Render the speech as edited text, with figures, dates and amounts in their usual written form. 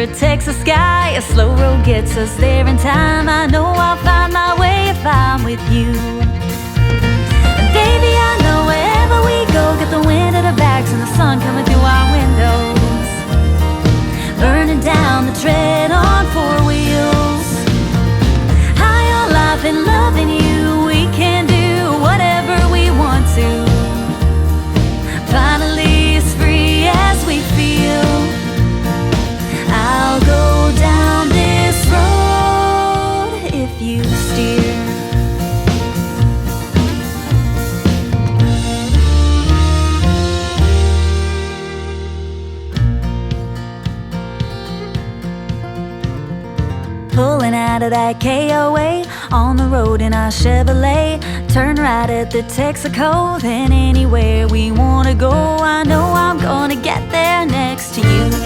over Texas sky. A slow road gets us there in time. I know I'll find my way if I'm with you. And baby, I know wherever we go, get the wind at our backs and the sun coming through our windows, burning down the tread on four wheels. High on life and loving you, we can do whatever we want to. Finally as free as we feel. I'll go down this road if you steer. Pulling out of that KOA on the road in our Chevrolet. Turn right at the Texaco, then anywhere we wanna go. I know I'm gonna get there next to you.